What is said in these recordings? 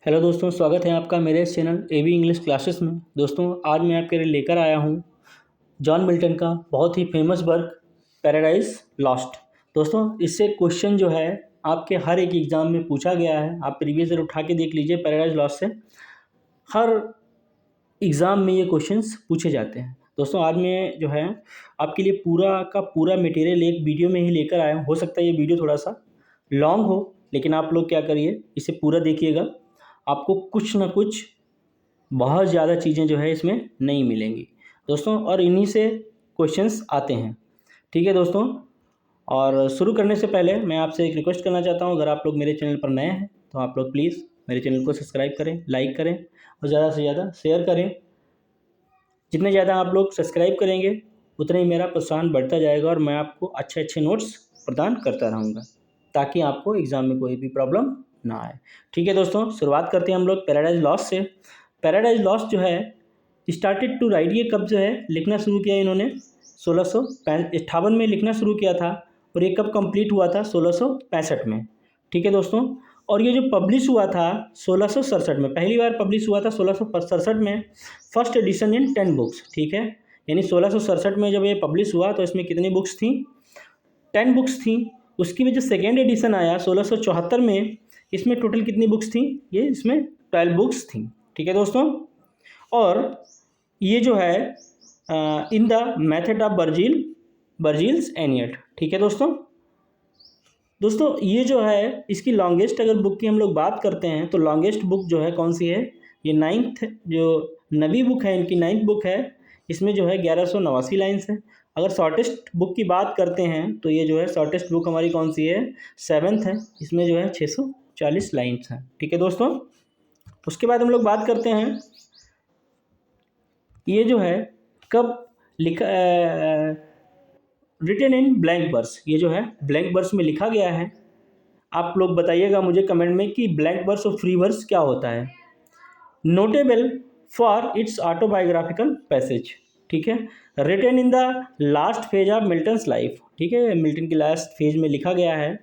Hello दोस्तों, स्वागत है आपका मेरे इस चैनल एबी इंग्लिश क्लासेस में। दोस्तों, आज मैं आपके लिए लेकर आया हूँ जॉन मिल्टन का बहुत ही फेमस वर्क पैराडाइज लॉस्ट। दोस्तों, इससे क्वेश्चन जो है आपके हर एक एग्ज़ाम में पूछा गया है। आप प्रीवियस ईयर उठा के देख लीजिए, पैराडाइज लॉस्ट से हर एग्ज़ाम में ये क्वेश्चंस पूछे जाते हैं। दोस्तों, आज मैं जो है आपके लिए पूरा का पूरा मटेरियल एक वीडियो में ही लेकर आया हूँ। हो सकता है ये वीडियो थोड़ा सा लॉन्ग हो, लेकिन आप लोग क्या करिए, इसे पूरा देखिएगा। आपको कुछ ना कुछ बहुत ज़्यादा चीज़ें जो है इसमें नहीं मिलेंगी दोस्तों, और इन्हीं से क्वेश्चंस आते हैं। ठीक है दोस्तों, और शुरू करने से पहले मैं आपसे एक रिक्वेस्ट करना चाहता हूँ। अगर आप लोग मेरे चैनल पर नए हैं तो आप लोग प्लीज़ मेरे चैनल को सब्सक्राइब करें, लाइक करें और ज़्यादा से ज़्यादा शेयर करें। जितने ज़्यादा आप लोग सब्सक्राइब करेंगे उतना ही मेरा प्रोत्साहन बढ़ता जाएगा और मैं आपको अच्छे अच्छे नोट्स प्रदान करता रहूँगा, ताकि आपको एग्ज़ाम में कोई भी प्रॉब्लम ना आए। ठीक है दोस्तों, शुरुआत करते हैं हम लोग पैराडाइज लॉस्ट से। पैराडाइज लॉस्ट जो है स्टार्टेड टू राइट, ये कब जो है लिखना शुरू किया इन्होंने 1658 में लिखना शुरू किया था, और ये कब कंप्लीट हुआ था 1665 में। ठीक है दोस्तों, और ये जो पब्लिश हुआ था 1667 में, पहली बार पब्लिश हुआ था 1667 में, फर्स्ट एडिशन इन 10 बुक्स। ठीक है, यानी 1667 में जब ये पब्लिश हुआ तो इसमें कितनी बुक्स थी? 10 बुक्स थी। उसकी भी जो सेकेंड एडिशन आया 1674 में, इसमें टोटल कितनी बुक्स थी? ये इसमें 12 बुक्स थी। ठीक है दोस्तों, और ये जो है in the method of Virgil's Aeneid. ठीक है दोस्तों, ये जो है इसकी लॉन्गेस्ट अगर बुक की हम लोग बात करते हैं तो लॉन्गेस्ट बुक जो है कौन सी है? ये 9th जो नबी बुक है, इनकी 9th बुक है। इसमें जो है 1189 लाइन्स है। अगर शॉर्टेस्ट बुक की बात करते हैं तो ये जो है शॉर्टेस्ट बुक हमारी कौन सी है? 7th है। इसमें जो है 640 लाइन्स हैं। ठीक है दोस्तों, उसके बाद हम लोग बात करते हैं ये जो है कब लिखा, रिटन इन ब्लैंक वर्स। ये जो है ब्लैंक वर्स में लिखा गया है। आप लोग बताइएगा मुझे कमेंट में कि ब्लैंक वर्स और फ्री वर्स क्या होता है। Notable for its autobiographical passage. ठीक है, written in the last phase of Milton's life. ठीक है, मिल्टन की लास्ट फेज में लिखा गया है।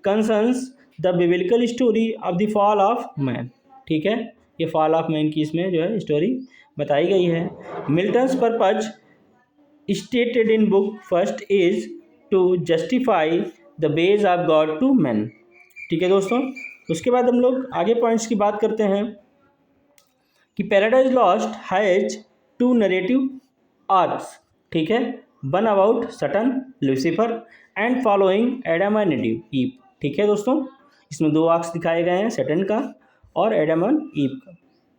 Concerns the biblical story of the fall of man. ठीक है, ये फॉल ऑफ मैन की इसमें जो है स्टोरी बताई गई है। Milton's purpose stated in book first is to justify the ways of God to man. ठीक है दोस्तों, उसके बाद हम लोग आगे पॉइंट्स की बात करते हैं कि paradise lost has 2 narrative arcs. ठीक है, one about Satan, Lucifer and following Adam and Eve. ठीक है दोस्तों, इसमें 2 आर्क्स दिखाए गए हैं, सटन का और एडम एंड ईव का।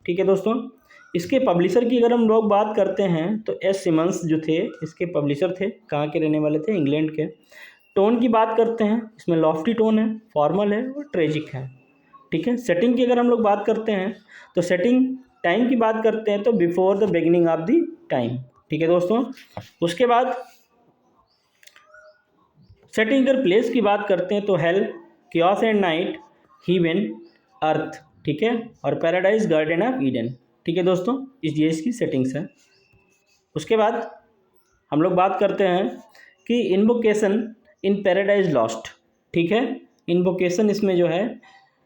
ठीक है दोस्तों, इसके पब्लिशर की अगर हम लोग बात करते हैं तो एस सिमंस जो थे इसके पब्लिशर थे। कहाँ के रहने वाले थे? इंग्लैंड के। टोन की बात करते हैं, इसमें लॉफ्टी टोन है, फॉर्मल है और ट्रेजिक है। ठीक है, सेटिंग की अगर हम लोग बात करते हैं तो सेटिंग टाइम की बात करते हैं तो before the beginning of the time. ठीक है दोस्तों, उसके बाद सेटिंग अगर प्लेस की बात करते हैं तो hello, chaos and night, heaven, अर्थ। ठीक है, और पैराडाइज, गार्डन ऑफ ईडन। ठीक है दोस्तों, ये इसकी सेटिंग्स है। उसके बाद हम लोग बात करते हैं कि इन्वोकेशन इन पैराडाइज लॉस्ट। ठीक है, इन्वोकेशन इसमें जो है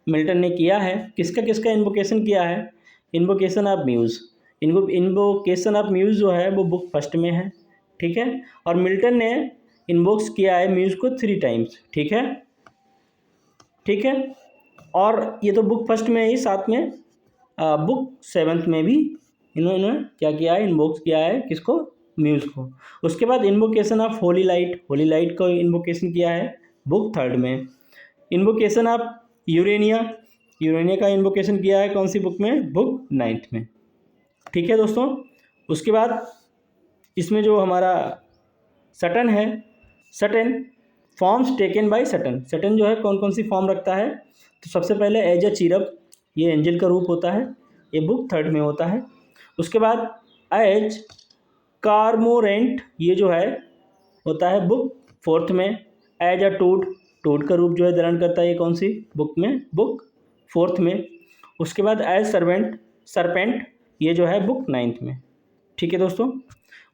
मिल्टन ने किया है। किसका किसका इन्वोकेशन किया है? Invocation of muse. Invocation of muse जो है वो बुक फर्स्ट में है। ठीक है, और मिल्टन ने इन्वोक्स किया है म्यूज़ को 3 टाइम्स। ठीक है, और ये तो बुक फर्स्ट में ही, साथ में बुक 7th में भी इन्होंने क्या किया है? इन्वोक्स किया है किसको? म्यूज़ को। उसके बाद invocation of Holi light, Holi light को इन्वोकेशन किया है बुक 3rd में। इन्वोकेशन ऑफ यूरेनिया, यूरेनिया का इन्वोकेशन किया है कौन सी बुक में? बुक 9th में। ठीक है दोस्तों, उसके बाद इसमें जो हमारा सटन है, Satan forms taken by Satan. Satan जो है कौन कौन सी फॉर्म रखता है? तो सबसे पहले एज अ चीरप, ये एंजल का रूप होता है, ये बुक 3rd में होता है। उसके बाद एज कार्मोरेंट, ये जो है होता है बुक 4th में। एज अ टूड, टूड का रूप जो है धारण करता है, ये कौन सी बुक में? बुक 4th में। उसके बाद एज सरपेंट, ये जो है बुक 9th में। ठीक है दोस्तों,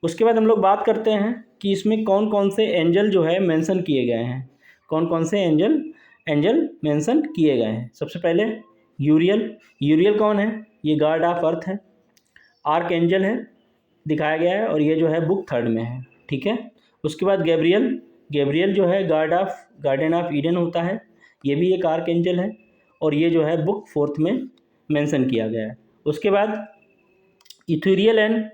उसके बाद हम लोग बात करते हैं कि इसमें कौन कौन से एंजल जो है मेंशन किए गए हैं। कौन कौन से एंजल मेंशन किए गए हैं? सबसे पहले यूरियल, यूरियल कौन है? ये गार्ड ऑफ अर्थ है। आर्कएंजल है, दिखाया गया है, और ये जो है बुक 3rd में है, ठीक है। उसके बाद गैब्रियल, गैब्रियल जो है गार्डियन ऑफ ईडन होता है, ये भी एक आर्कएंजल है, और ये जो है बुक 4th में मेंशन किया गया है। उसके बाद इथुरियल एंड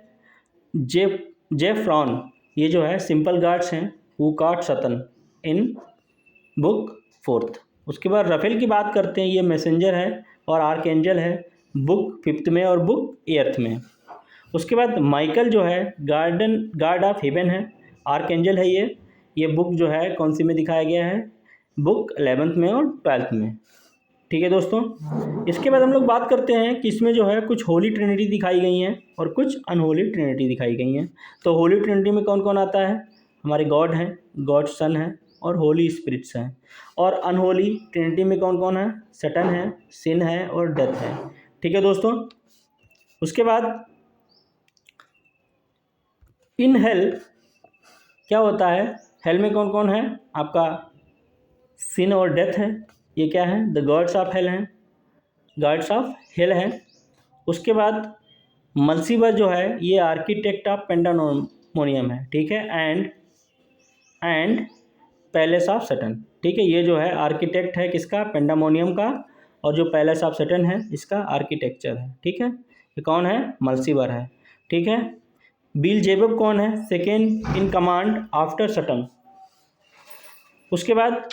जेफ्रॉन, ये जो है सिंपल गार्ड्स हैं who caught Satan in book 4th। उसके बाद रफेल की बात करते हैं, ये मैसेंजर है और आर्कएंजल है, बुक 5th में और बुक 8th में। उसके बाद माइकल जो है गार्ड ऑफ हेवन है, आर्कएंजल है ये बुक जो है कौन सी में दिखाया गया है? बुक 11th में और 12th में, ठीक है दोस्तों। इसके बाद हम लोग बात करते हैं कि इसमें जो है कुछ होली ट्रिनिटी दिखाई गई हैं और कुछ अनहोली ट्रिनिटी दिखाई गई हैं। तो होली ट्रिनिटी में कौन कौन आता है? हमारे गॉड हैं, गॉड सन है और होली स्पिरिट्स हैं। और अनहोली ट्रिनिटी में कौन कौन है? सैटर्न है, सिन है और डेथ है, ठीक है दोस्तों। उसके बाद इन हेल क्या होता है? हेल में कौन कौन है? आपका सिन और डेथ है, ये क्या है? द गॉड्स ऑफ हेल हैं, गॉड्स ऑफ हेल हैं। उसके बाद मल्सीवर जो है ये आर्किटेक्ट ऑफ पेंडामोनियम है, ठीक है, एंड पैलेस ऑफ सैटर्न, ठीक है। ये जो है आर्किटेक्ट है किसका? पेंडामोनियम का, और जो पैलेस ऑफ सैटर्न है इसका आर्किटेक्चर है, ठीक है। ये कौन है? मल्सीवर है, ठीक है। बिलजेबब कौन है? Second in command after Saturn. उसके बाद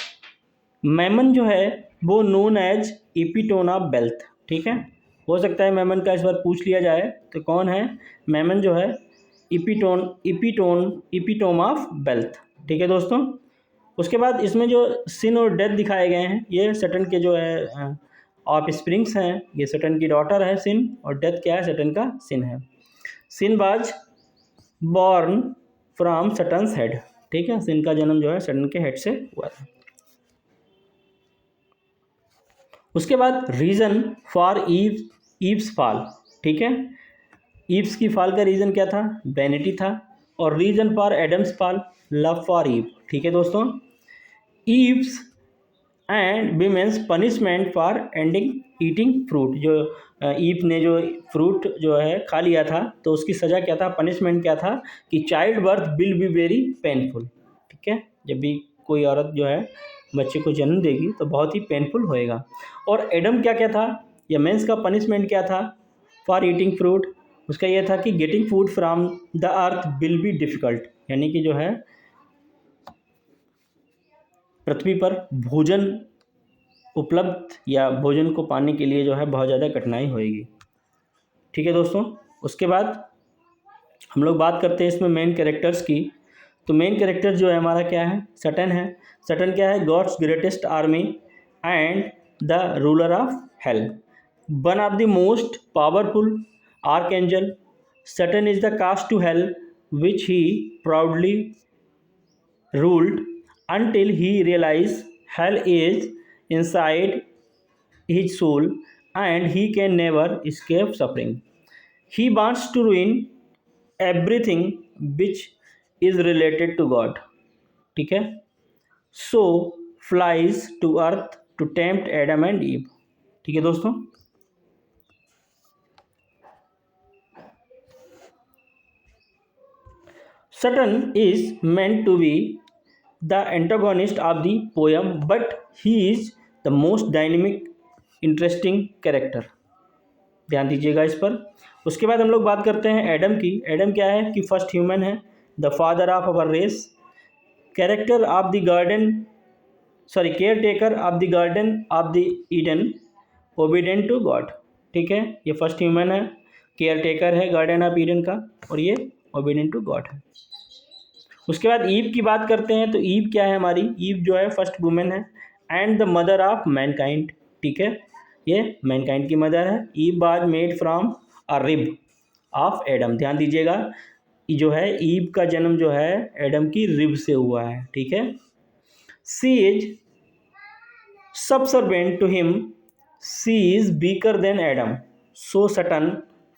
मैमन जो है वो नोन एज एपिटोन ऑफ वेल्थ, ठीक है। हो सकता है मैमन का इस बार पूछ लिया जाए, तो कौन है? मैमन जो है एपिटोम ऑफ वेल्थ, ठीक है दोस्तों। उसके बाद इसमें जो सिन और डेथ दिखाए गए हैं ये सैटर्न के जो है ऑफ स्प्रिंग्स हैं, ये सैटर्न की डॉटर है सिन, और डेथ क्या है? सैटर्न का सिन है। सिन was born from Saturn's head, ठीक है। सिन का जन्म जो है सैटर्न के हेड से हुआ था। उसके बाद रीज़न फॉर ईव्स फॉल, ठीक है। ईव्स की फॉल का रीज़न क्या था? वैनिटी था। और reason for Adam's fall, love for Eve, ठीक है दोस्तों। Eve's and women's punishment for ending eating fruit, जो ईव ने जो फ्रूट जो है खा लिया था तो उसकी सज़ा क्या था? पनिशमेंट क्या था? कि child birth will be very painful, ठीक है। जब भी कोई औरत जो है बच्चे को जन्म देगी तो बहुत ही पेनफुल होएगा। और एडम क्या क्या था? या मेंस का पनिशमेंट क्या था फॉर ईटिंग फ्रूट? उसका यह था कि getting food from the earth will be difficult, यानी कि जो है पृथ्वी पर भोजन उपलब्ध या भोजन को पाने के लिए जो है बहुत ज़्यादा कठिनाई होएगी, ठीक है दोस्तों। उसके बाद हम लोग बात करते हैं इसमें मेन कैरेक्टर्स की। तो मेन कैरेक्टर जो है हमारा क्या है? सैटर्न है। सैटर्न क्या है? God's greatest army and the ruler of hell, one of the most powerful archangel. Saturn is the cast to hell which he proudly ruled until he realized hell is inside his soul and he can never escape suffering. He wants to ruin everything which is related to God, ठीक है। So flies to earth to tempt Adam and Eve, ठीक है दोस्तों। Saturn is meant to be the antagonist of the poem, but he is the most dynamic, interesting character, ध्यान दीजिएगा इस पर। उसके बाद हम लोग बात करते हैं एडम की। एडम क्या है? कि फर्स्ट ह्यूमन है, the father of our race, character of the garden caretaker of the garden of the Eden, obedient to God, ठीक है। ये फर्स्ट ह्यूमन है, केयर टेकर है गार्डन ऑफ ईडन का, और ये ओबीडेंट टू गॉड है। उसके बाद ईव की बात करते हैं। तो ईव क्या है हमारी? ईव जो है फर्स्ट वुमेन है and the mother of mankind, ठीक है। ये मैनकाइंड की मदर है। Eve was made from a rib of Adam, ध्यान दीजिएगा जो है ईव का जन्म जो है एडम की रिब से हुआ है, ठीक है। She is subservient to him, she is weaker than Adam, so Satan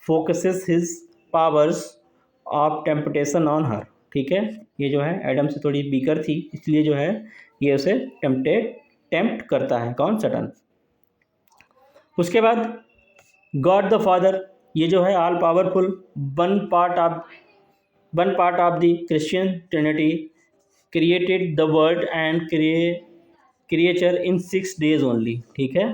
focuses his powers of temptation on her, ठीक है। ये जो है एडम से थोड़ी वीकर थी, इसलिए जो है ये उसे टेम्प्ट करता है, कौन? सैटर्न। उसके बाद गॉड द फादर, ये जो है all powerful, one part of the Christian Trinity, created the world and creature in 6 days only. ठीक है,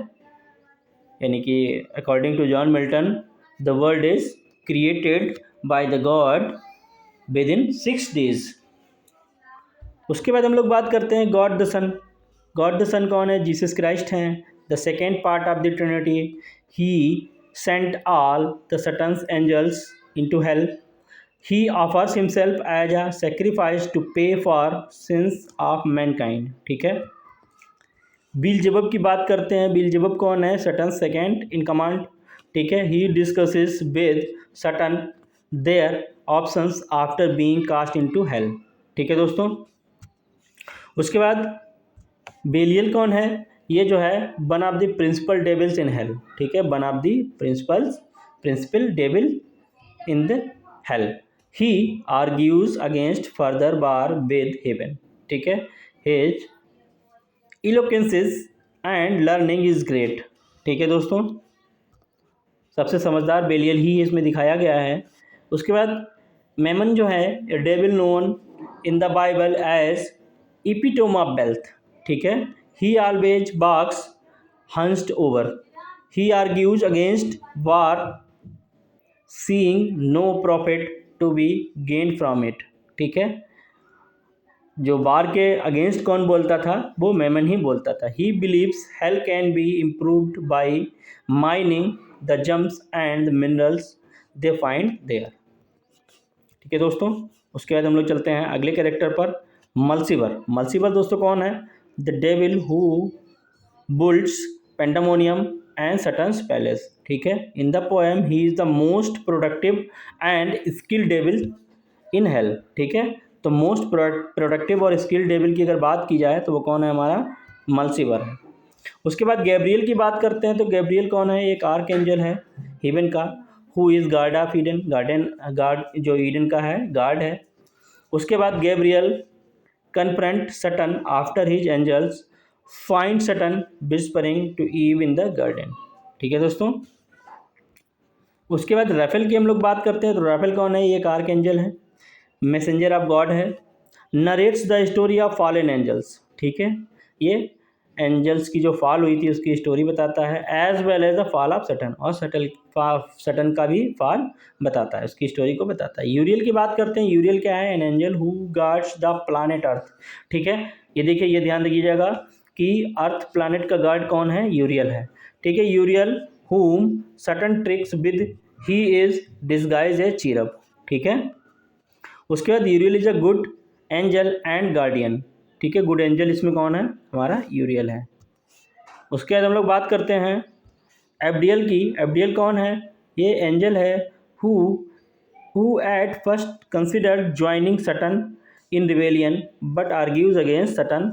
यानी कि according to John Milton the world is created by the God within 6 days। उसके बाद हम लोग बात करते हैं God the Son. God the Son कौन है? जीसस क्राइस्ट हैं, the second part of the Trinity. He sent all the Satan's angels into hell. He offers himself as a sacrifice to pay for sins of mankind. ठीक है, बीलजेबब की बात करते हैं। Beelzebub कौन है? Satan second in command. ठीक है, he discusses with Satan their options after being cast into hell. ठीक है दोस्तों, उसके बाद बेलियल कौन है? ये जो है one of the principal devils in hell. ठीक है, one of the principal devil in the hell. He argues against further war with heaven. ठीक है, his eloquences and learning is great. ठीक है दोस्तों, सबसे समझदार बेलियल ही इसमें दिखाया गया है। उसके बाद मेमन जो है devil known in the Bible as epitome of wealth. ठीक है, he always backs hunched over. He argues against war seeing no profit to be gain from it. ठीक है, जो वार के अगेंस्ट कौन बोलता था? वो मेमन ही बोलता था। He believes hell can be improved by mining the gems and minerals they find there. ठीक है दोस्तों, उसके बाद हम लोग चलते हैं अगले कैरेक्टर पर, मल्सीवर। मल्सीवर दोस्तों कौन है? The devil who builds Pandemonium and Satan's palace. ठीक है, in the poem he is the most productive and skilled devil in hell. ठीक है, तो मोस्ट प्रोडक्टिव और स्किल्ड डेविल की अगर बात की जाए तो वो कौन है? हमारा मल्सीवर है। उसके बाद गैब्रियल की बात करते हैं, तो गैब्रियल कौन है? एक आर्क एंजल है हेवन का, who is guard of Eden. Guard जो ईडन का है गार्ड है। उसके बाद Gabriel confront Satan after his angels find Satan whispering to Eve in the garden. ठीक है दोस्तों, उसके बाद राफेल की हम लोग बात करते हैं, तो राफेल कौन है? ये एक आर्क एंजल है, मैसेंजर ऑफ गॉड है, narrates the story of fallen angels. ठीक है, ये एंजल्स की जो फॉल हुई थी उसकी स्टोरी बताता है, as well as the fall of Satan, और सटन का भी फॉल बताता है, उसकी स्टोरी को बताता है। यूरियल की बात करते हैं। यूरियल क्या है? An angel who guards the planet earth. ठीक है, ये देखिए, ये ध्यान रखिएगा कि अर्थ प्लानेट का गार्ड कौन है? यूरियल है। ठीक है, यूरियल whom Saturn tricks with he is disguised as cherub। ठीक है, उसके बाद Uriel is a good angel and guardian. ठीक है, गुड एंजल इसमें कौन है? हमारा यूरियल है। उसके बाद हम लोग बात करते हैं एब्डियल की। एब्डियल कौन है? ये एंजल है who at first considered joining Saturn in rebellion but argues against Saturn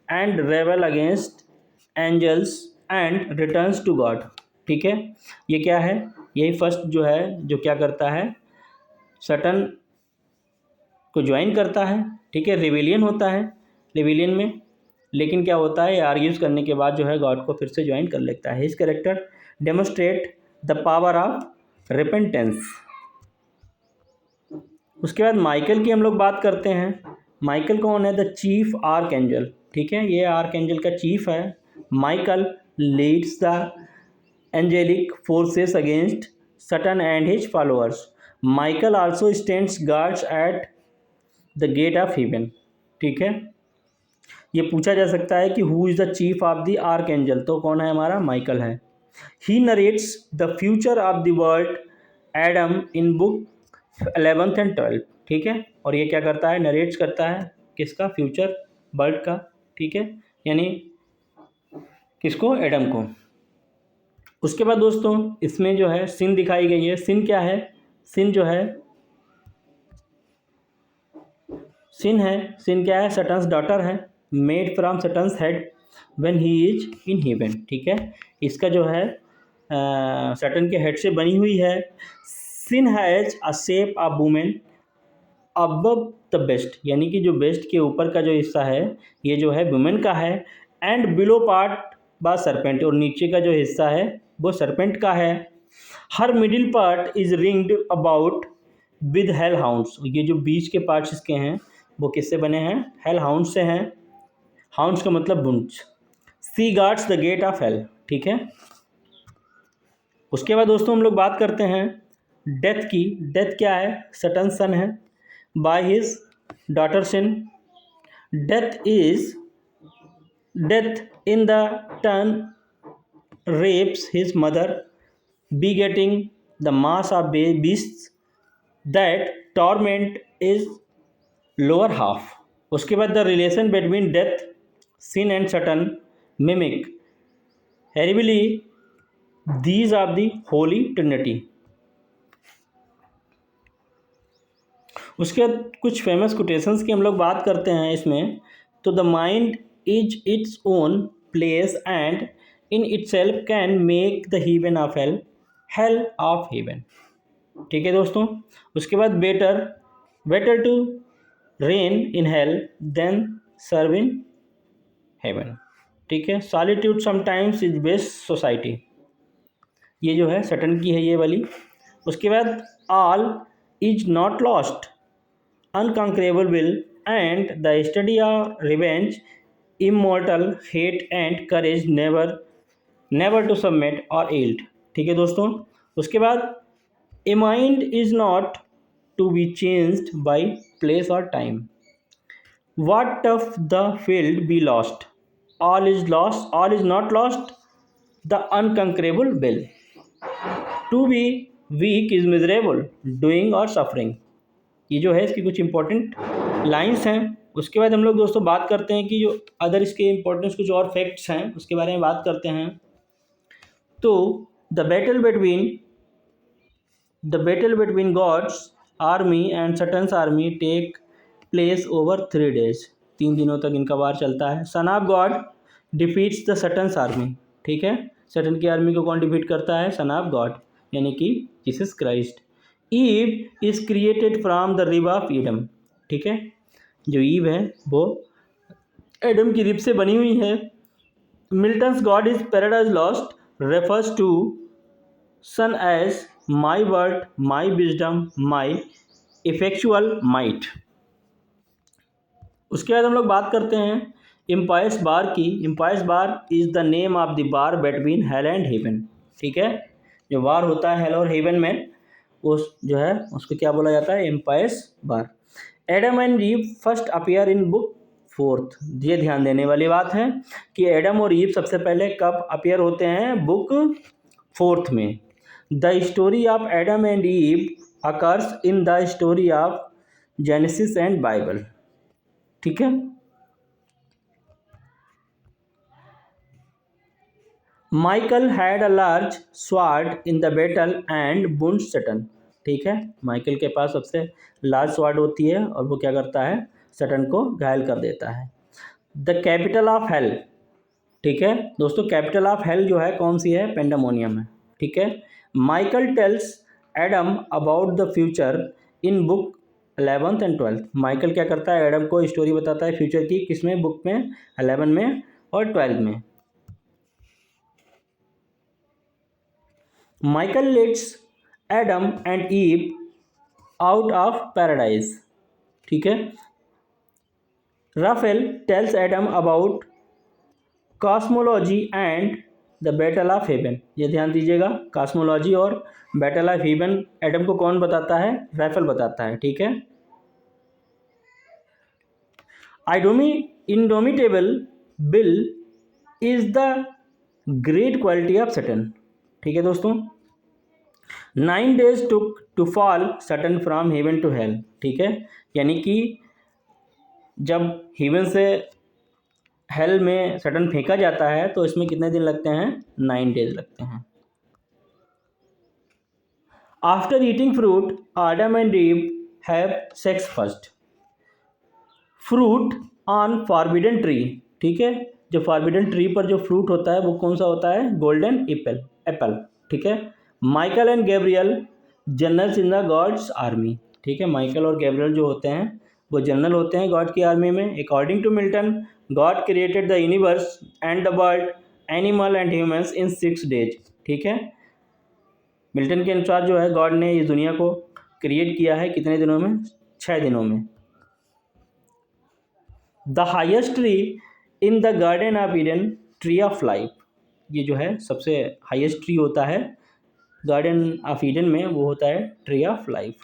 and rebel against angels and returns to God। ठीक है, ये क्या है? यही फर्स्ट जो है जो क्या करता है? सटन को ज्वाइन करता है। ठीक है, रिवेलियन होता है रिवेलियन में, लेकिन क्या होता है? आर्ग्यूज करने के बाद जो है गॉड को फिर से ज्वाइन कर लेता है। इस character demonstrate the power of repentance. उसके बाद माइकल की हम लोग बात करते हैं। माइकल कौन है? The chief arc angel. ठीक है, ये आर्क एंजल का चीफ है। Michael leads the angelic forces against Satan and his followers. Michael also stands guards at the gate of heaven। ठीक है, ये पूछा जा सकता है कि who is the chief of the arch angel, तो कौन है? हमारा माइकल है। He narrates the future of the world Adam in book 11th and 12th। ठीक है, और ये क्या करता है? नरेट्स करता है किसका? फ्यूचर वर्ल्ड का। ठीक है, यानी किसको? एडम को। उसके बाद दोस्तों इसमें जो है सिन दिखाई गई है। सिन क्या है? सिन जो है सिन क्या है? सटन्स डॉटर है, made from Satan's head when he is in heaven. ठीक है, इसका जो है सटन के हेड से बनी हुई है। Sin has a shape of woman above the waist, यानी कि जो बेस्ट के ऊपर का जो हिस्सा है ये जो है वुमेन का है, एंड बिलो पार्ट बा सरपेंट, और नीचे का जो हिस्सा है वो सरपेंट का है। Her middle part is ringed about with hell hounds, ये जो बीच के पार्ट्स इसके हैं वो किससे बने हैं? हेल हाउंड से हैं। हाउंड्स का मतलब बुंच। She guards the gate of hell, ठीक है। उसके बाद दोस्तों हम लोग बात करते हैं डेथ की। डेथ क्या है? सटन सन है by his daughter sin. Death in the turn rapes his mother, begetting the mass of beasts that torment is lower half. उसके बाद the relation between death, sin and Satan mimic horribly these of the Holy Trinity. उसके बाद कुछ famous quotations की हम लोग बात करते हैं इसमें। तो the mind is its own place and in itself can make the heaven of hell hell of heaven, ठीक है दोस्तों। उसके बाद better to reign in hell than serve in heaven, ठीक है। Solitude sometimes is best society, ये जो है सटन की है ये वाली। उसके बाद all is not lost, unconquerable will and the study of revenge, immortal hate and courage, never to submit or yield, ठीक है दोस्तों। उसके बाद a mind is not to be changed by place or time, what of the field be lost, all is not lost, the unconquerable will, to be weak is miserable, doing or suffering, ये जो है इसकी कुछ important lines हैं। उसके बाद हम लोग दोस्तों बात करते हैं कि जो अदर इसके इंपॉर्टेंस कुछ और फैक्ट्स हैं उसके बारे में बात करते हैं। तो the battle between God's army and Satan's army take place over 3 days, 3 दिनों तक इनका वार चलता है। Son of God defeats the Satan's army, ठीक है। सटन की आर्मी को कौन डिफीट करता है? सन ऑफ गॉड यानी कि Jesus Christ. Eve is created from the rib of Adam, ठीक है। जो ईव है वो एडम की रिब से बनी हुई है। Milton's God is paradise lost refers to son as my word, my wisdom, my effectual might। उसके बाद हम लोग बात करते हैं इम्पायर्स बार की। Empire's war is the name of the war between hell and heaven, ठीक है। जो वार होता है हेल और हेवन में उस जो है उसको क्या बोला जाता है? Empires war. Adam and Eve first appear in book 4th, ये ध्यान देने वाली बात है कि एडम और ईव सबसे पहले कब अपीयर होते हैं? बुक 4th में। The story of Adam and Eve occurs in the story of Genesis and Bible, ठीक है। Michael had a large sword in the battle and wound Satan, ठीक है। माइकल के पास सबसे लार्ज स्वार्ड होती है और वो क्या करता है? सटन को घायल कर देता है। द कैपिटल ऑफ हेल, ठीक है दोस्तों। कैपिटल ऑफ हेल जो है कौन सी है? पेंडामोनियम है, ठीक है। Michael tells Adam about the future in book 11th and 12th। Michael क्या करता है? एडम को स्टोरी बताता है फ्यूचर की, किसमें? बुक में 11 में और 12 में। Michael lets Adam and Eve out of paradise, ठीक है। Raphael tells Adam about cosmology and the battle of heaven, ये ध्यान दीजिएगा। कॉस्मोलॉजी और बैटल ऑफ हेवन एडम को कौन बताता है? राफेल बताता है, ठीक है। Indomitable will is the great quality of Satan, ठीक है दोस्तों। 9 days took to fall Satan from heaven to hell, ठीक है। यानी कि जब हेवन से हेल में सटन फेंका जाता है तो इसमें कितने दिन लगते हैं? 9 days लगते हैं। After eating fruit Adam and ewe have sex first. Fruit on forbidden tree, ठीक है। जो फॉरबिडन ट्री पर जो फ्रूट होता है वो कौन सा होता है? गोल्डन एप्पल, ठीक है। Michael and Gabriel generals in the gods army, ठीक है। माइकल और गैब्रियल जो होते हैं वो जनरल होते हैं गॉड की आर्मी में। According to Milton God created the universe and the world, animal and humans in 6 days, ठीक है, मिल्टन के अनुसार जो है गॉड ने इस दुनिया को क्रिएट किया है कितने दिनों में? 6 दिनों में। The highest tree in the garden of Eden, tree of life, ये जो है सबसे हाईएस्ट ट्री होता है गार्डन ऑफ ईडन में, वो होता है ट्री ऑफ लाइफ।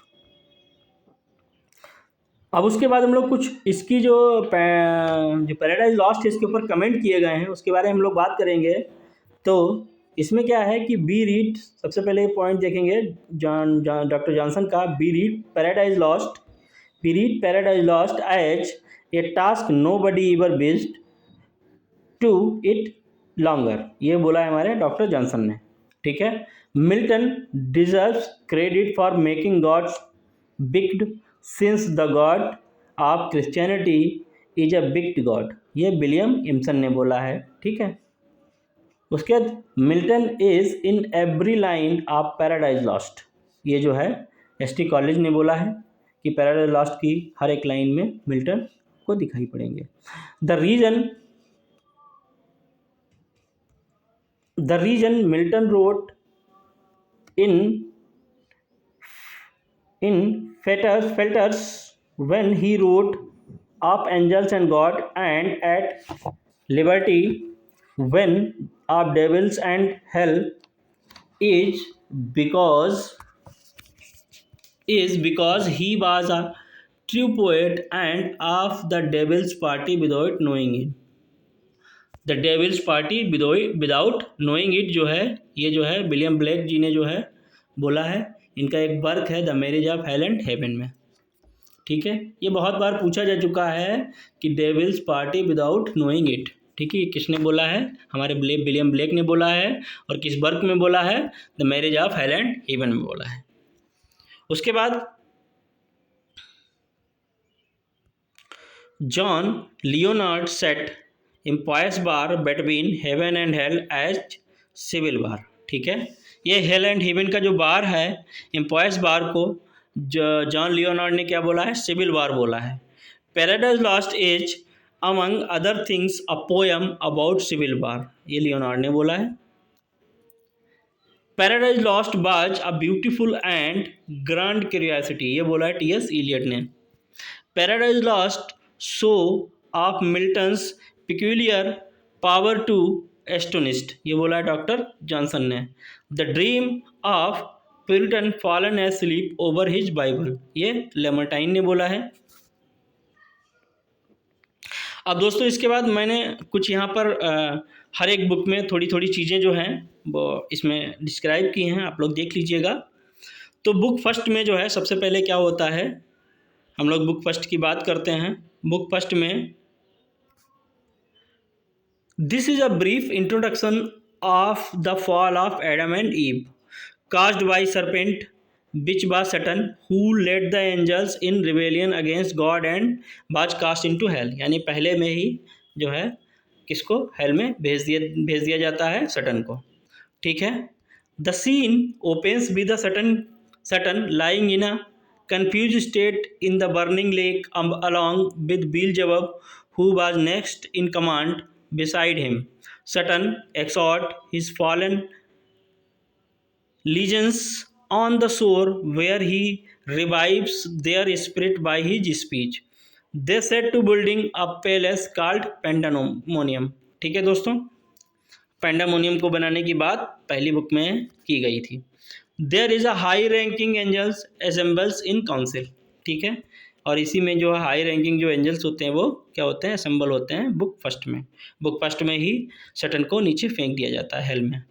अब उसके बाद हम लोग कुछ इसकी जो पैराडाइज लॉस्ट है इसके ऊपर कमेंट किए गए हैं उसके बारे में हम लोग बात करेंगे। तो इसमें क्या है कि बी रीड, सबसे पहले पॉइंट देखेंगे डॉक्टर जॉनसन का, we read Paradise Lost, we read Paradise Lost as a task nobody ever based to it longer, ये बोला है हमारे डॉक्टर जॉनसन ने। ठीक है, Milton deserves credit for making God's bigot since the God of Christianity is a bigot God, ये William Empson ने बोला है। ठीक है, उसके बाद Milton is in every line of Paradise Lost, ये जो है एस.टी. कॉलेज ने बोला है कि पैराडाइज लॉस्ट की हर एक लाइन में मिल्टन को दिखाई पड़ेंगे। The reason Milton wrote in Fetters when he wrote of angels and God, and at liberty when of devils and hell, is because he was a true poet and of the devil's party without knowing it। The devil's party without knowing it जो है, ये जो है William Blake जी ने जो है बोला है, इनका एक वर्क है the marriage of hell and heaven में। ठीक है, ये बहुत बार पूछा जा चुका है कि devil's party without knowing it. ठीक है, ये किसने बोला है? हमारे विलियम ब्लेक ने बोला है। और किस वर्क में बोला है? The marriage of hell and heaven में बोला है। उसके बाद John Leonard set empire's war between heaven and hell as civil war. ठीक है, ये हेल एंड हेवन का जो बार है, इम्पॉयस बार को जॉन लियोनार्ड ने क्या बोला है? सिविल बार बोला है। Paradise lost is among other things a poem about civil war, ये लियोनार्ड ने बोला है। Paradise lost was a beautiful and grand curiosity, ये बोला है टी.एस. इलियट ने। Paradise lost show of Milton's peculiar power to astonish, ये बोला है डॉक्टर जॉनसन ने। The dream of puritan fallen asleep over his Bible, ये लेमर्टाइन ने बोला है। अब दोस्तों इसके बाद मैंने कुछ यहाँ पर हर एक बुक में थोड़ी थोड़ी चीज़ें जो हैं वो इसमें डिस्क्राइब की हैं, आप लोग देख लीजिएगा। तो बुक फर्स्ट में जो है सबसे पहले क्या होता है, हम लोग बुक फर्स्ट की बात करते हैं। बुक फर्स्ट में This is a brief introduction of the fall of Adam and Eve, caused by serpent, which was Satan, who led the angels in rebellion against God and was cast into hell। यानी पहले में ही जो है किसको hello में भेज दिया जाता है? सटन को। ठीक है, the scene opens with the Satan lying in a confused state in the burning lake along with Beelzebub, who was next in command beside him. Satan exhorts his fallen legions on the shore, where he revives their spirit by his speech. They set to building a palace called Pandemonium। ठीक है दोस्तों, पेंडामोनियम को बनाने की बात पहली book में की गई थी। There is a high ranking angels assembles in council। ठीक है, और इसी में जो हाई रैंकिंग जो एंजल्स होते हैं वो क्या होते हैं? असेंबल होते हैं बुक फर्स्ट में। बुक फर्स्ट में ही सटन को नीचे फेंक दिया जाता है हेल में।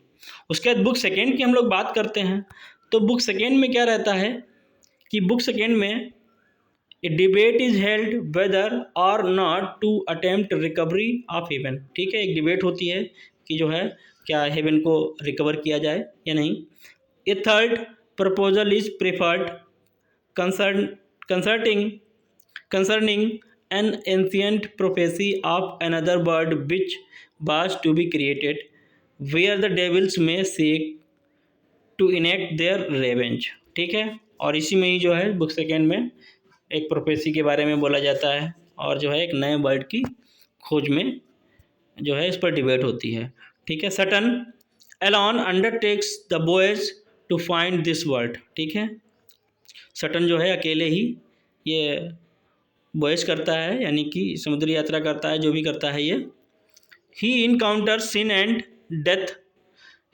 उसके बाद बुक सेकेंड की हम लोग बात करते हैं। तो बुक सेकेंड में क्या रहता है कि बुक सेकेंड में a debate is held whether or not to attempt recovery of heaven. ठीक है, एक डिबेट होती है कि जो है क्या हेवन को रिकवर किया जाए या नहीं। A third proposal is preferred concerning an ancient prophecy of another bird which was to be created, where the devils may seek to enact their revenge। ठीक है, और इसी में ही जो है बुक सेकेंड में एक प्रोफेसी के बारे में बोला जाता है और जो है एक नए बर्ड की खोज में जो है इस पर डिबेट होती है। ठीक है, Satan alone undertakes the voyage to find this world. ठीक है, सटन जो है अकेले ही ये बॉयज करता है, यानी कि समुद्री यात्रा करता है, जो भी करता है ये। He encounter Sin and Death,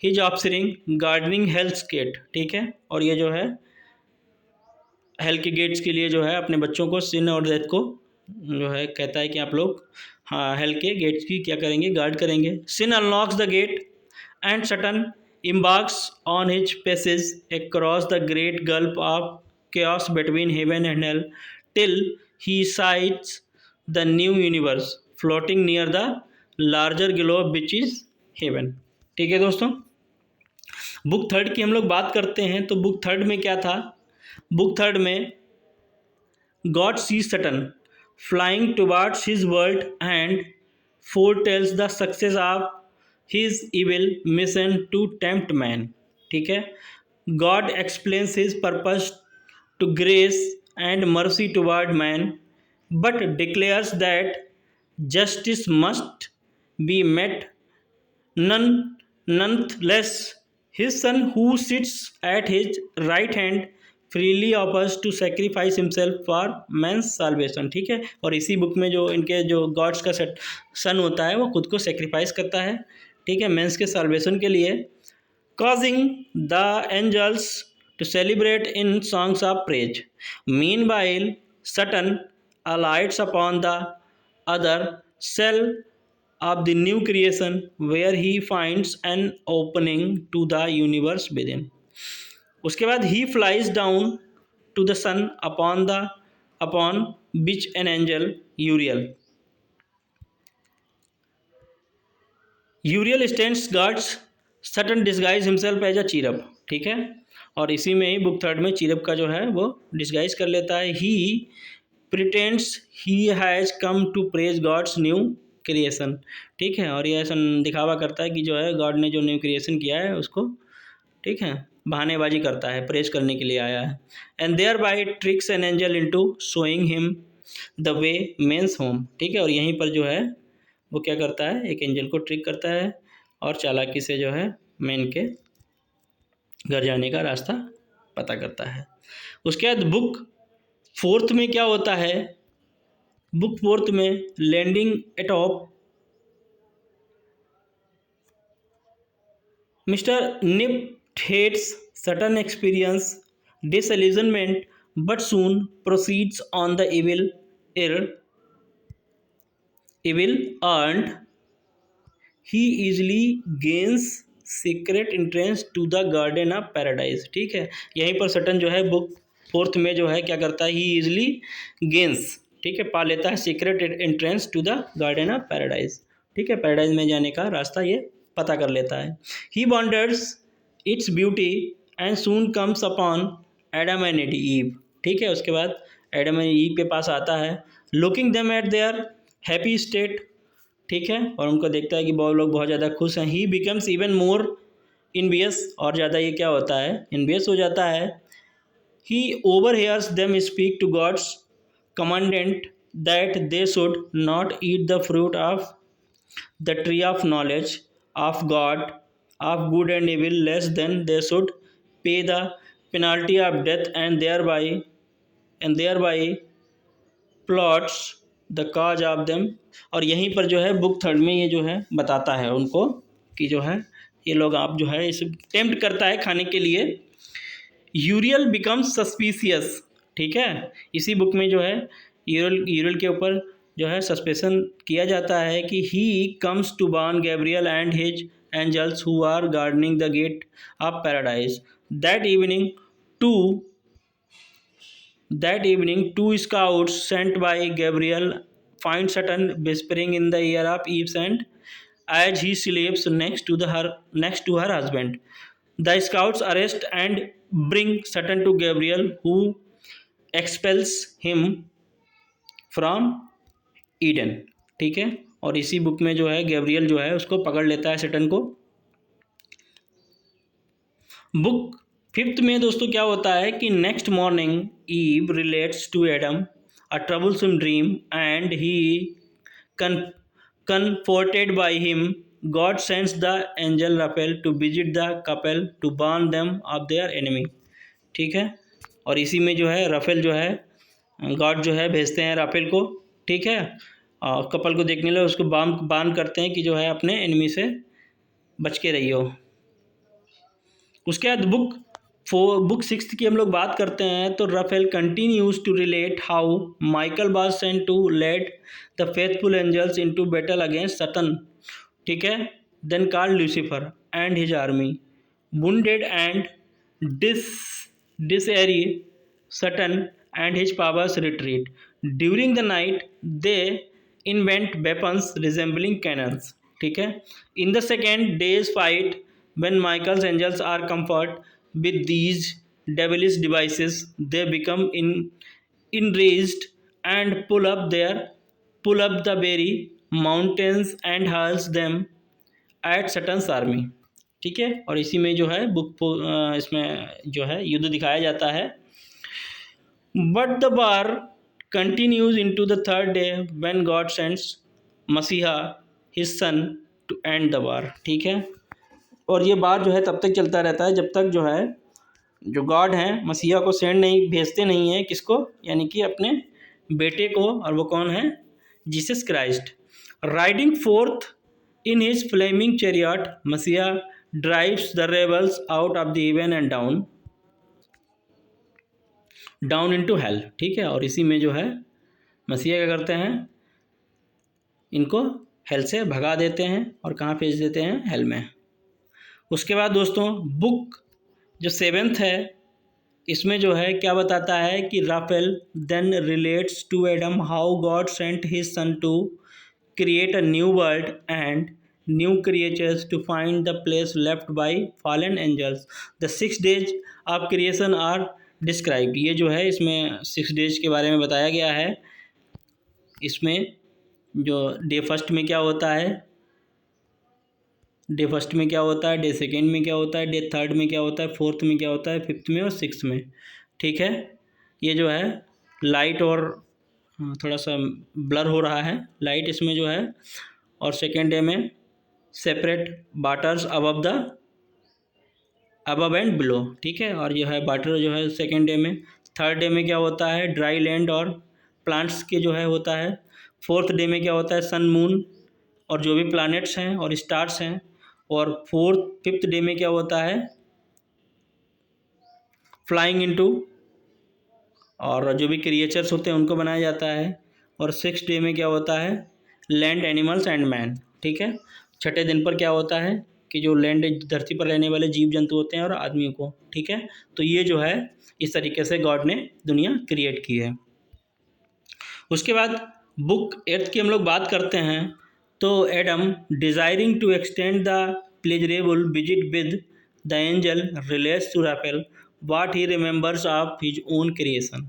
his offspring guarding hell's gate. ठीक है, और ये जो है हेल के गेट्स के लिए जो है अपने बच्चों को, सिन और डेथ को जो है कहता है कि आप लोग हाँ हेल के गेट्स की क्या करेंगे, गार्ड करेंगे। Sin unlocks the gate and Satan embarks on his passage across the great gulf of chaos between heaven and hell till he sights the new universe floating near the larger globe which is heaven। ठीक है दोस्तों, book third की हम लोग बात करते हैं। तो बुक थर्ड में क्या था? बुक थर्ड में God sees Satan flying towards his world and foretells the success of his evil mission to tempt man। ठीक है, God explains his purpose to grace and mercy toward man, but declares that justice must be met nonetheless। His son who sits at his right hand freely offers to sacrifice himself for man's salvation. ठीक है, और इसी book में जो इनके जो God's का सन होता है वो खुद को सेक्रीफाइस करता है, ठीक है, मैंस के साल्वेशन के लिए। Causing the angels to celebrate in songs of praise. Meanwhile Satan alights upon the other cell of the new creation where he finds an opening to the universe within। उसके बाद he flies down to the sun upon which an angel Uriel stands guards Satan disguise himself as a cherub. ठीक है, और इसी में ही book third में चीरप का जो है वो डिस्गाइज कर लेता है। He pretends he has come to praise God's new creation. ठीक है, और ये ऐसा दिखावा करता है कि जो है गॉड ने जो न्यू क्रिएशन किया है उसको, ठीक है, बहानेबाजी करता है, प्रेज करने के लिए आया है। And thereby tricks an angel into showing him the way man's home. ठीक है, और यहीं पर जो है वो क्या करता है, एक एंजल को ट्रिक करता है और चालाकी से जो है मेन के घर जाने का रास्ता पता करता है। उसके बाद बुक फोर्थ में क्या होता है? बुक फोर्थ में landing atop mister nib hates certain experience disillusionment but soon proceeds on the evil earned he easily gains secret entrance to the garden of paradise. ठीक है, यहीं पर सटन जो है बुक फोर्थ में जो है क्या करता है, ही इजली गेंस, ठीक है, पा लेता है secret entrance to the garden of paradise. ठीक है, पैराडाइज में जाने का रास्ता ये पता कर लेता है। He wonders its beauty and soon comes upon Adam and Eve. ठीक है, उसके बाद एडम एंड ईव के पास आता है, looking them at there happy state. ठीक है, और उनको देखता है कि बहुत लोग बहुत ज़्यादा खुश हैं। ही बिकम्स इवन मोर इनवियस, और ज़्यादा ये क्या होता है, इनवियस हो जाता है। He overhears them speak to God's commandment that they should not eat the fruit of the tree of knowledge of God of good and evil less than they should pay the penalty of death and thereby plots the cause of them. और यहीं पर जो है book third में ये जो है बताता है उनको कि जो है ये लोग आप जो है इसे टेम्प्ट करता है खाने के लिए। यूरियल बिकम्स सस्पिशियस। ठीक है, इसी बुक में जो है यूरियल के ऊपर जो है सस्पेशन किया जाता है कि he comes to warn Gabriel and his angels who are guarding the gate of Paradise. That evening, two scouts sent by Gabriel find Satan whispering in the ear of Eve and as he sleeps next to her husband. The scouts arrest and bring Satan to Gabriel, who expels him from Eden। ठीक है, और इसी book में जो है Gabriel जो है उसको पकड़ लेता है सटन को। बुक फिफ्थ में दोस्तों क्या होता है कि next morning Eve relates to Adam a troublesome dream and he comforted by him God sends the angel Raphael to visit the couple to warn them of their enemy. ठीक है, और इसी में जो है राफेल जो है गॉड जो है भेजते हैं राफेल को, ठीक है, और कपल को देखने लिए उसको बार्न करते हैं कि जो है अपने एनिमी से बच के रहियो। उसके बाद बुक 6 की हम लोग बात करते हैं तो Raphael continues to relate how Michael was sent to lead the faithful angels into battle against Satan, ठीक है, then called Lucifer and his army wounded and disarray Satan and his powers retreat. During the night they invent weapons resembling cannons, ठीक है। In the second day's fight, when Michael's angels are comforted with these devilish devices, they become enraged and pull up the very mountains and hurls them at Satan's army, ठीक है। और इसी में जो है इसमें जो है युद्ध दिखाया जाता है। But the war continues in to the third day when God sends मसीहा his son to end the war, ठीक है। और ये वार जो है तब तक चलता रहता है जब तक जो है जो गॉड हैं मसीहा को भेजते नहीं हैं, किसको, यानी कि अपने बेटे को, और वो कौन है, Jesus Christ. Riding fourth in his flaming chariot, Messiah drives the rebels out of the heaven and down into hell, ठीक है। और इसी में जो है मसीहा क्या करते हैं, इनको हेल से भगा देते हैं और कहाँ भेज देते हैं, हेल में। उसके बाद दोस्तों बुक जो 7th है इसमें जो है क्या बताता है कि Raphael then relates to Adam how God sent his son to create a new world and new creatures to find the place left by fallen angels. The 6 days of creation are described. ये जो है इसमें 6 days के बारे में बताया गया है। इसमें जो डे फर्स्ट में क्या होता है, डे फर्स्ट में क्या होता है, डे सेकेंड में क्या होता है, डे थर्ड में क्या होता है, फोर्थ में क्या होता है, फिफ्थ में और सिक्स्थ में, ठीक है। ये जो है लाइट और थोड़ा सा ब्लर हो रहा है लाइट इसमें जो है। और सेकेंड डे में separate waters above and below, ठीक है। और जो है वाटर जो है सेकेंड डे में। थर्ड डे में क्या होता है, ड्राई लैंड और प्लांट्स के जो है होता है। फोर्थ डे में क्या होता है, सन मून और जो भी प्लैनेट्स हैं और स्टार्स हैं। और फिफ्थ डे में क्या होता है, फ्लाइंग इनटू, और जो भी क्रिएचर्स होते हैं उनको बनाया जाता है। और सिक्स डे में क्या होता है, लैंड एनिमल्स एंड मैन, ठीक है। छठे दिन पर क्या होता है कि जो लैंड धरती पर रहने वाले जीव जंतु होते हैं और आदमियों को, ठीक है। तो ये जो है इस तरीके से गॉड ने दुनिया क्रिएट की है। उसके बाद बुक 8 की हम लोग बात करते हैं तो Adam desiring to extend the pleasurable visit with the angel relates to Raphael what he remembers of his own creation,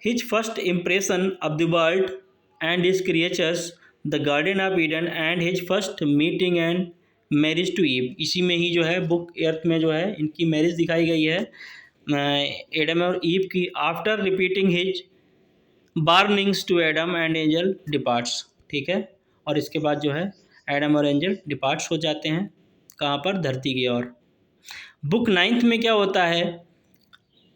his first impression of the world and his creatures, the Garden of Eden and his first meeting and marriage to Eve। इसी में ही जो है book 8 में जो है इनकी marriage दिखाई गई है एडम और ईव की। After repeating his warnings to Adam and angel departs, ठीक है। और इसके बाद जो है एडम और एंजल डिपार्ट्स हो जाते हैं कहाँ पर, धरती की ओर। बुक 9th में क्या होता है,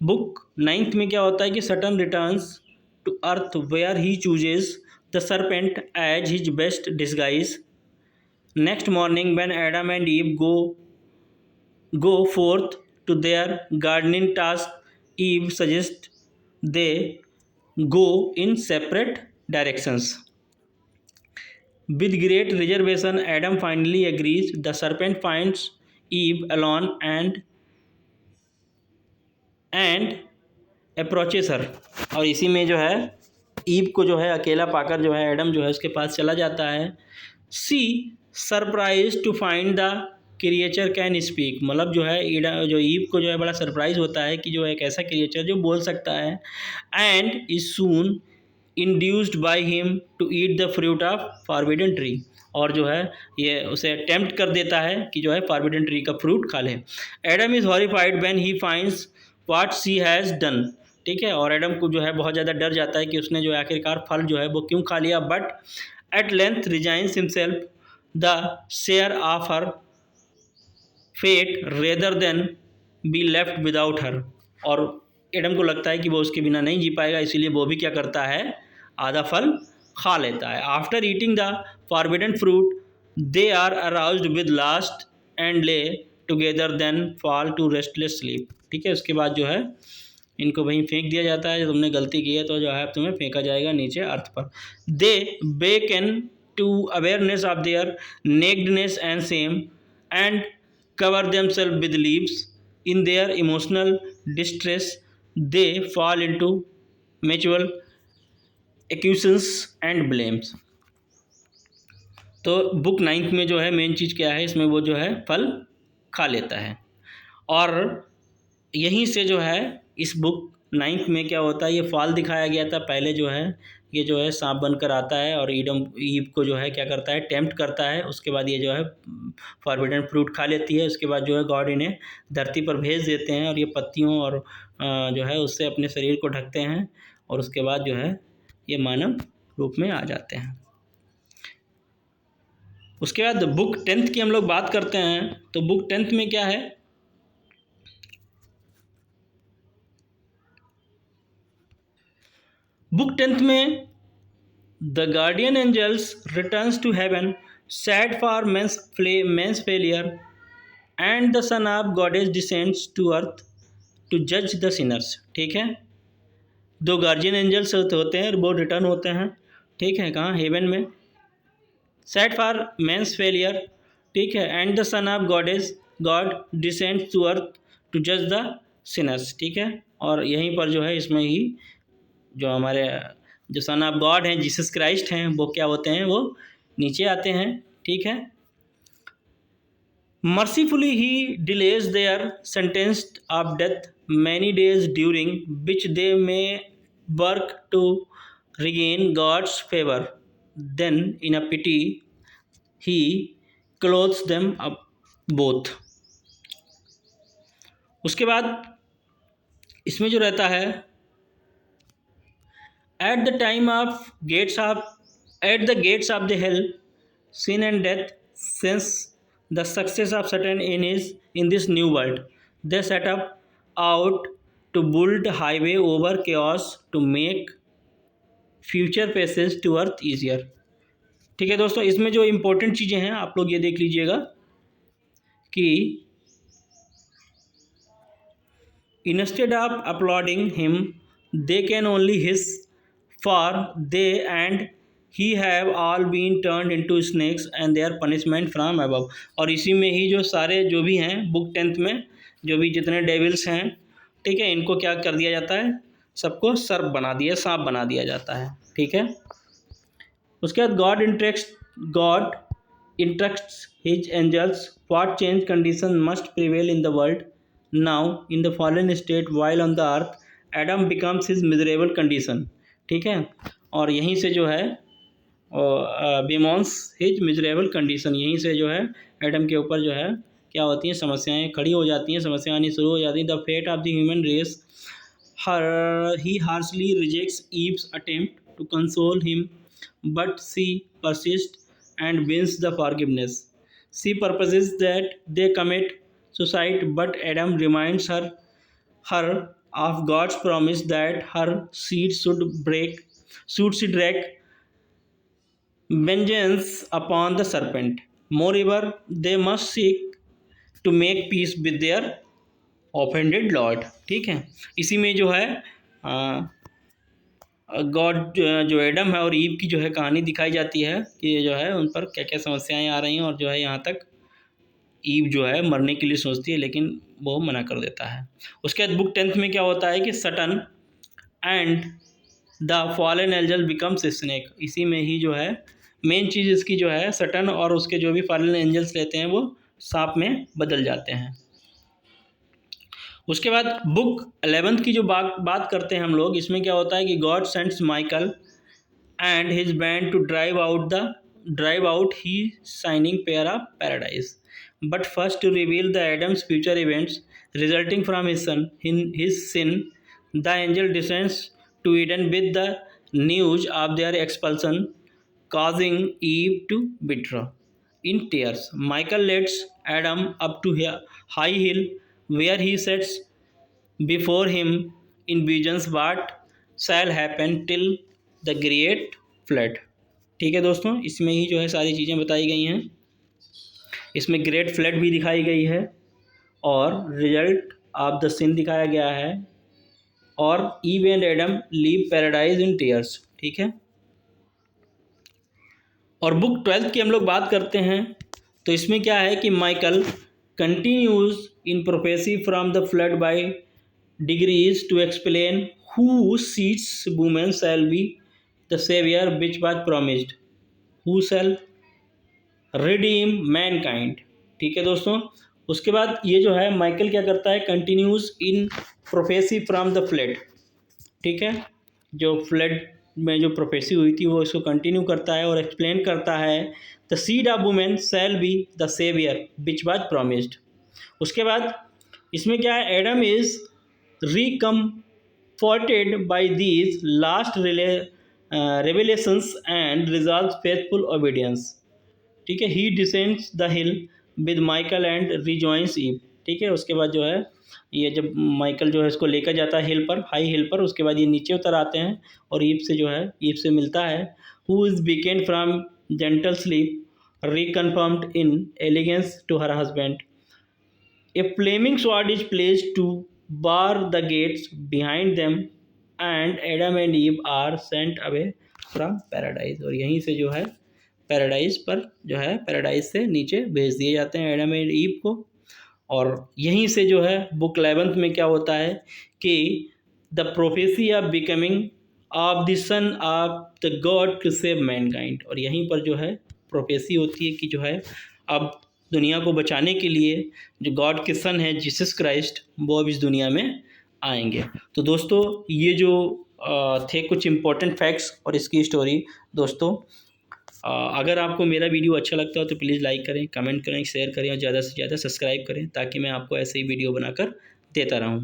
बुक 9th में क्या होता है कि Satan returns to earth where he chooses the serpent as his best disguise. Next morning when Adam and Eve go forth to their gardening task, Eve suggest they go in separate directions. With great reservation, Adam finally agrees. The serpent finds Eve alone and approaches her। और इसी में जो है ewe को जो है अकेला पाकर जो है एडम जो है उसके पास चला जाता है। She surprise to find the creature can speak, मतलब जो है जो ईव को जो है बड़ा सरप्राइज होता है कि जो एक ऐसा क्रिएचर जो बोल सकता है। And is soon induced by him to eat the fruit of forbidden tree, और जो है ये उसे टेम्प्ट कर देता है कि जो है फॉरबिडन ट्री का फ्रूट खा ले। Adam is horrified when he finds what she has done, ठीक है। और एडम को जो है बहुत ज़्यादा डर जाता है कि उसने जो आखिरकार फल जो है वो क्यों खा लिया। But at length resigns himself the share of her fate rather than be left without her। और एडम को लगता है कि वो उसके बिना नहीं जी पाएगा, इसीलिए वो भी क्या करता है, आधा फल खा लेता है। After eating the forbidden fruit they are aroused with lust and lay together then fall to restless sleep. ठीक है, उसके बाद जो है इनको वहीं फेंक दिया जाता है, जो तुमने गलती की है तो जो है तुम्हें फेंका जाएगा नीचे अर्थ पर। They awaken to awareness of their nakedness and shame and cover themselves with leaves। In their emotional distress, they fall into mutual accusations and blames। तो बुक 9th में जो है मेन चीज़ क्या है, इसमें वो जो है फल खा लेता है। और यहीं से जो है इस बुक 9th में क्या होता है, ये फॉल दिखाया गया था। पहले जो है ये जो है सांप बनकर आता है और ईव को जो है क्या करता है, टेम्प्ट करता है। उसके बाद ये जो है फॉरबिडन फ्रूट खा लेती है। उसके बाद जो है गॉड इन्हें धरती पर भेज देते हैं और ये पत्तियों और जो है उससे अपने शरीर को ढकते हैं और उसके बाद जो है ये मानव रूप में आ जाते हैं। उसके बाद बुक 10th की हम लोग बात करते हैं, तो बुक 10th में क्या है, बुक 10th में the guardian angels returns to heaven sad for men's failure and the son of goddess descends to earth to जज द सिनर्स। ठीक है, 2 गार्जियन एंजल्स होते हैं, वो रिटर्न होते हैं। ठीक है, कहाँ, हेवन में। सैड फॉर मेंस फेलियर, ठीक है, and the son of God descends to earth to जज द सिनर्स। ठीक है, और यहीं पर जो है इसमें ही जो हमारे जो सन ऑफ गॉड हैं, जीसस क्राइस्ट हैं, वो क्या होते हैं, वो नीचे आते हैं। ठीक है, mercifully he delays their sentenced of death many days during which they may work to regain God's favour, then in a pity he clothes them up both. उसके बाद इसमें जो रहता है, at the gates of the hell, sin and death sense the success of Satan in this new world, they set up out to build highway over chaos to make future passage to earth easier। ठीक है दोस्तों, इसमें जो important चीज़ें हैं आप लोग ये देख लीजिएगा कि instead of applauding him they can only hiss, for they and he have all been turned into snakes and their punishment from above। और इसी में ही जो सारे जो भी हैं बुक 10th में जो भी जितने डेविल्स हैं, ठीक है, इनको क्या कर दिया जाता है, सबको सर्प बना दिया, सांप बना दिया जाता है। ठीक है, उसके बाद God instructs his angels what change condition must prevail in the world now in the fallen state while on the earth Adam becomes his miserable condition. ठीक है, और यहीं से जो है बिमॉन्स हिज मिजरेबल कंडीशन, यहीं से जो है एडम के ऊपर जो है क्या होती हैं, समस्याएं खड़ी हो जाती हैं, समस्याएं आनी शुरू हो जाती हैं। The fate of the human race, he harshly rejects Eve's attempt to console him but she persist and wins the forgiveness। She purposes that they commit suicide, but Adam reminds her of God's promise that her seed should wreak vengeance upon the serpent। Moreover, they must seek to make peace with their offended Lord। ठीक है, इसी में जो है God जो Adam है और Eve की जो है कहानी दिखाई जाती है कि जो है उन पर क्या क्या समस्याएं आ रही हैं, और जो है यहाँ तक ईव जो है मरने के लिए सोचती है लेकिन वो मना कर देता है। उसके बाद बुक 10th में क्या होता है कि Satan and the fallen angel becomes snake. इसी में ही जो है मेन चीज़ इसकी जो है सटन और उसके जो भी फॉलन एंजल्स लेते हैं वो सांप में बदल जाते हैं। उसके बाद बुक 11th की जो बात करते हैं हम लोग, इसमें क्या होता है कि God sends Michael and his band to drive out the shining pair of paradise, but first to reveal the Adam's future events resulting from his sin the angel descends to Eden with the news of their expulsion, causing Eve to withdraw। in tears. Michael leads Adam up to a high hill where he sets before him in visions what shall happen till the great flood. ठीक है दोस्तों, इसमें ही जो है सारी चीज़ें बताई गई हैं। इसमें ग्रेट फ्लड भी दिखाई गई है और रिजल्ट ऑफ द सिन दिखाया गया है और Eve and Adam leave paradise in tears. ठीक है, और बुक 12 की हम लोग बात करते हैं तो इसमें क्या है कि Michael continues in prophecy from the flood by degrees to explain who seeds women shall be the saviour which was promised, who shall redeem mankind. ठीक है दोस्तों, उसके बाद ये जो है माइकल क्या करता है, continues in prophecy from the flood. ठीक है, जो फ्लड में जो प्रोफेसी हुई थी वो इसको कंटिन्यू करता है और एक्सप्लेन करता है the seed of woman shall be the saviour which was promised. उसके बाद इसमें क्या है, Adam is recomforted by these last revelations and resolve faithful obedience. ठीक है, he descends the hill with Michael and rejoins Eve. ठीक है, उसके बाद जो है ये जब माइकल जो है इसको लेकर जाता है हिल पर, हाई हिल पर, उसके बाद ये नीचे उतर आते हैं और ईव से जो है ईव से मिलता है, who is wakened from gentle sleep reconfirmed in allegiance to her husband. A flaming sword is placed to bar the gates behind them and Adam and Eve are sent away from Paradise. और यहीं से जो है paradise पर जो है paradise से नीचे भेज दिए जाते हैं एडम एंड ईव को। और यहीं से जो है बुक 11 में क्या होता है कि the prophecy of becoming of the son of the God to save mankind. और यहीं पर जो है प्रोफेसी होती है कि जो है अब दुनिया को बचाने के लिए जो गॉड के सन है जीसस क्राइस्ट, वो अब इस दुनिया में आएंगे। तो दोस्तों ये जो थे कुछ इम्पोर्टेंट फैक्ट्स और इसकी स्टोरी। दोस्तों अगर आपको मेरा वीडियो अच्छा लगता हो तो प्लीज़ लाइक करें, कमेंट करें, शेयर करें और ज़्यादा से ज़्यादा सब्सक्राइब करें ताकि मैं आपको ऐसे ही वीडियो बनाकर देता रहूं।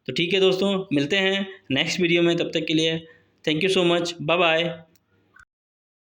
तो ठीक है दोस्तों, मिलते हैं नेक्स्ट वीडियो में, तब तक के लिए thank you so much, bye bye.